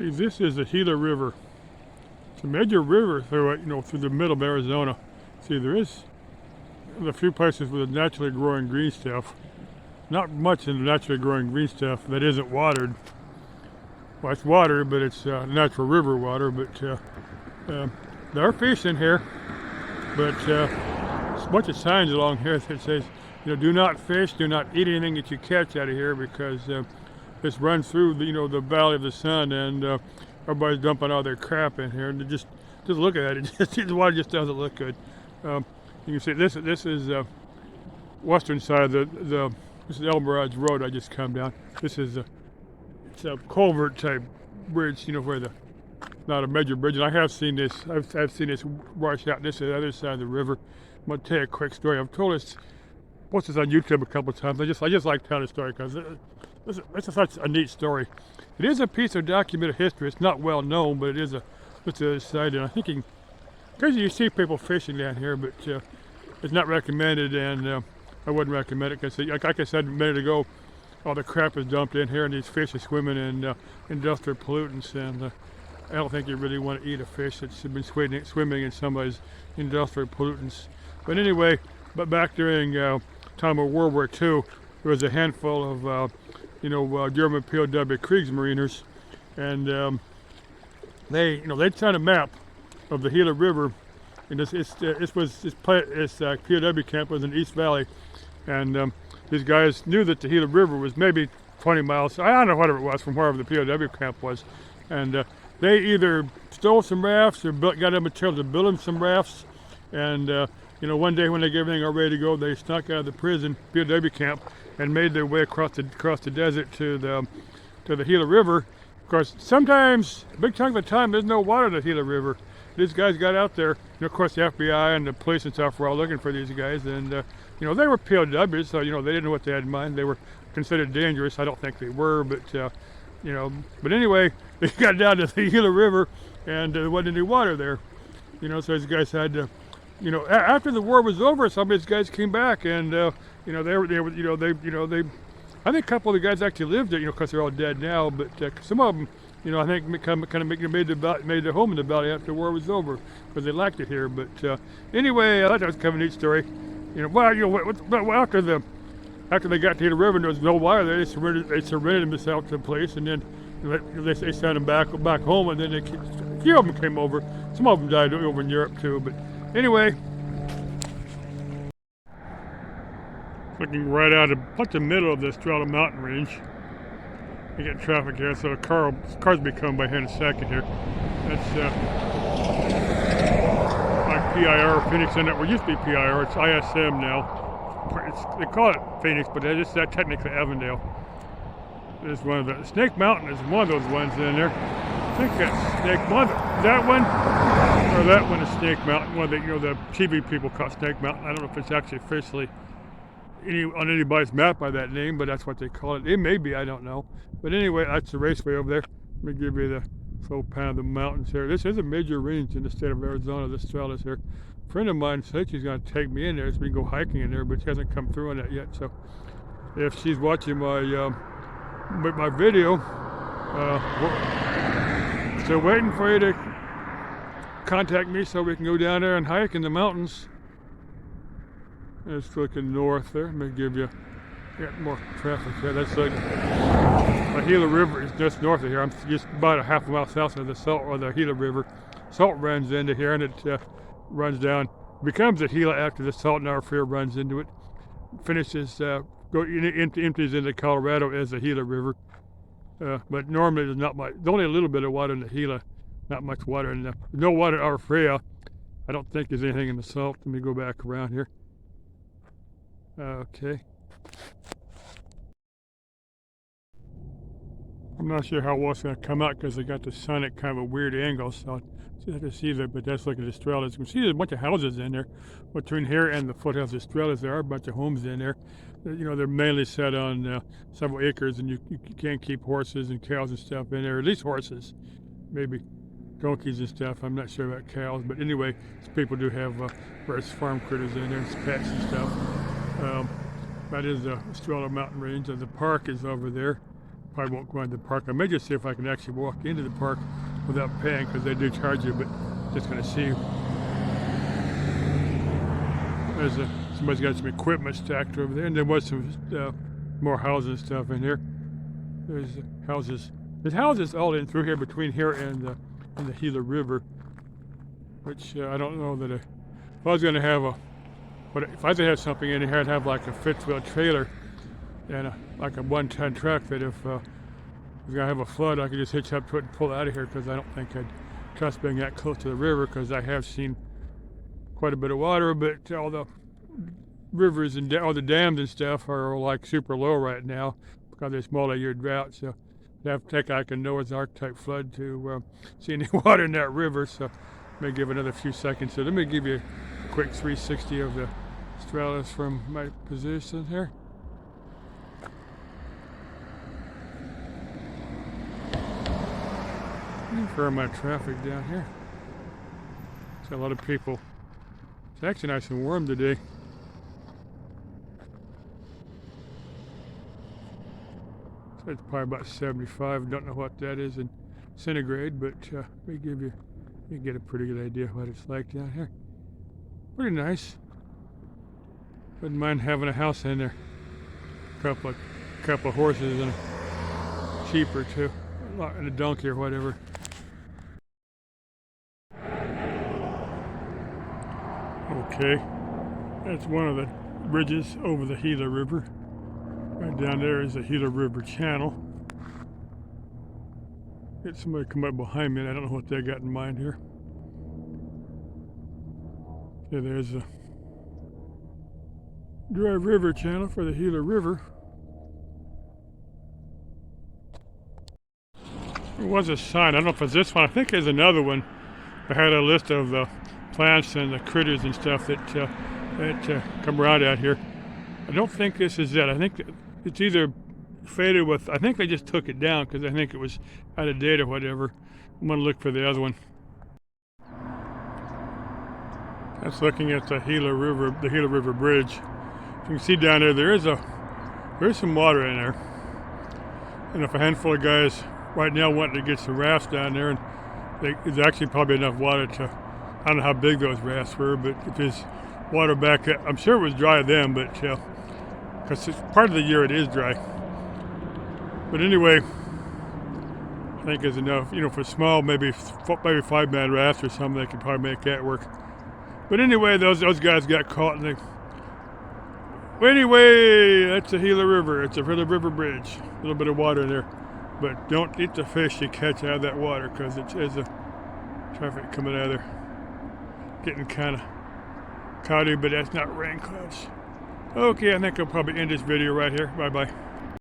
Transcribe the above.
See, this is the Gila River. It's a major river through through the middle of Arizona. See, there is a few places with naturally growing green stuff. Not much in the naturally growing green stuff that isn't watered. Well, it's watered, but it's natural river water. But there are fish in here. But there's a bunch of signs along here that says, do not fish, do not eat anything that you catch out of here, because this runs through the Valley of the Sun, and everybody's dumping all their crap in here. And just look at it. The water just doesn't look good. You can see this is western side of this is El Mirage Road I just come down. This is it's a culvert type bridge, where not a major bridge. And I have seen this. I've seen this wash out. This is the other side of the river. I'm gonna tell you a quick story. I've told this, posted this on YouTube a couple of times. I just like telling the story because it's such a neat story. It is a piece of documented history. It's not well known, but it's the other side. And I think occasionally you see people fishing down here, but it's not recommended, and I wouldn't recommend it because, like I said a minute ago, all the crap is dumped in here, and these fish are swimming in industrial pollutants, and I don't think you really want to eat a fish that's been swimming in somebody's industrial pollutants. But anyway, back during time of World War II, there was a handful of German POW Kriegsmariners, and they'd sent a map of the Gila River, and this POW camp was in East Valley, and these guys knew that the Gila River was maybe 20 miles. I don't know whatever it was from wherever the POW camp was, and they either stole some rafts or got them material to build them some rafts, and one day when they got everything all ready to go, they snuck out of the prison POW camp and made their way across the desert to the Gila River. Of course, sometimes, a big chunk of the time, there's no water in the Gila River. These guys got out there, of course the FBI and the police and stuff were all looking for these guys, and they were POWs, so they didn't know what they had in mind. They were considered dangerous. I don't think they were, but but anyway, they got down to the Gila River, and there wasn't any water there. So these guys had to, after the war was over, some of these guys came back, and I think a couple of the guys actually lived there, because they're all dead now. But some of them, I think made their home in the valley after the war was over, because they liked it here. But anyway, I thought that was kind of a neat story. After they got to the river and there was no water there, they surrendered themselves to the place, and then they sent them back home, and then a few of them came over. Some of them died over in Europe too. But anyway, looking right out of the middle of the Estrella mountain range. You get traffic here, so cars will be coming by here in a second here. That's like PIR, Phoenix Inlet. It used to be PIR, it's ISM now. They call it Phoenix, but it's technically Avondale. There's one of the Snake Mountain is one of those ones in there. I think that's Snake Mountain. That one, or that one is Snake Mountain. One of the TV people call it Snake Mountain. I don't know if it's actually officially on anybody's map by that name, but that's what they call it. It may be, I don't know. But anyway, that's the raceway over there. Let me give you the full pan of the mountains here. This is a major range in the state of Arizona. This trail is here. A friend of mine said she's going to take me in there so we can go hiking in there, but she hasn't come through on that yet. So if she's watching my video, still waiting for you to contact me so we can go down there and hike in the mountains. It's looking north there. Let me give you more traffic here. That's like the Gila River is just north of here. I'm just about a half a mile south of the Gila River. Salt runs into here, and it runs down, becomes the Gila after the Salt River Fair runs into it. Finishes, empties into Colorado as the Gila River. But normally there's not much. There's only a little bit of water in the Gila, not much water in there. No water in Arfrea. I don't think there's anything in the Salt. Let me go back around here. Okay. I'm not sure how well it's going to come out because they got the sun at kind of a weird angle, so I can see that, but that's looking at Estrella. You can see there's a bunch of houses in there. Between here and the foothills of Estrella, there are a bunch of homes in there. They're mainly set on several acres, and you can't keep horses and cows and stuff in there, at least horses, maybe donkeys and stuff. I'm not sure about cows, but anyway, people do have various farm critters in there, pets and stuff. That is the Estrella mountain range, and the park is over there. probably won't go into the park. I may just see if I can actually walk into the park without paying, because they do charge you, but just going to see. There's somebody's got some equipment stacked over there, and there was some more houses and stuff in here. There's houses. There's houses all in through here between here and the Gila River, which I don't know that if I was going to have if I did have something in here, I'd have like a fifth wheel trailer and like a 1-ton truck that if I was going to have a flood, I could just hitch up to it and pull out of here, because I don't think I'd trust being that close to the river, because I have seen quite a bit of water, but all the rivers and all the dams and stuff are like super low right now because there's multi-year drought. So you have to take like a Noah's Ark type flood to see any water in that river. So may give another few seconds. So let me give you a quick 360 of the Stralis from my position here. For my traffic down here. There's a lot of people. It's actually nice and warm today. So it's probably about 75. Don't know what that is in centigrade, but we get a pretty good idea what it's like down here. Pretty nice. Wouldn't mind having a house in there. Couple of horses and a sheep or two, and a donkey or whatever. Okay, that's one of the bridges over the Gila River. Right down there is the Gila River Channel. Get somebody come up behind me, and I don't know what they got in mind here. Yeah, there's a dry river channel for the Gila River. There was a sign, I don't know if it's this one, I think there's another one. I had a list of the plants and the critters and stuff that come around out here. I don't think this is it. I think it's either faded with, I think they just took it down because I think it was out of date or whatever. I'm going to look for the other one. That's looking at the Gila River Bridge. You can see down there, there's some water in there. And if a handful of guys right now wanting to get some rafts down there, and there's actually probably enough water to, I don't know how big those rafts were, but if there's water back up, I'm sure it was dry then, but because part of the year it is dry. But anyway, I think there's enough, for small, maybe 5-man rafts or something, they could probably make that work. But anyway, those guys got caught, and anyway, that's the Gila River. It's a Gila River Bridge. A little bit of water in there. But don't eat the fish you catch out of that water, because there's a traffic coming out of there. Getting kind of cloudy, but that's not rain clouds. Okay, I think I'll probably end this video right here. Bye-bye.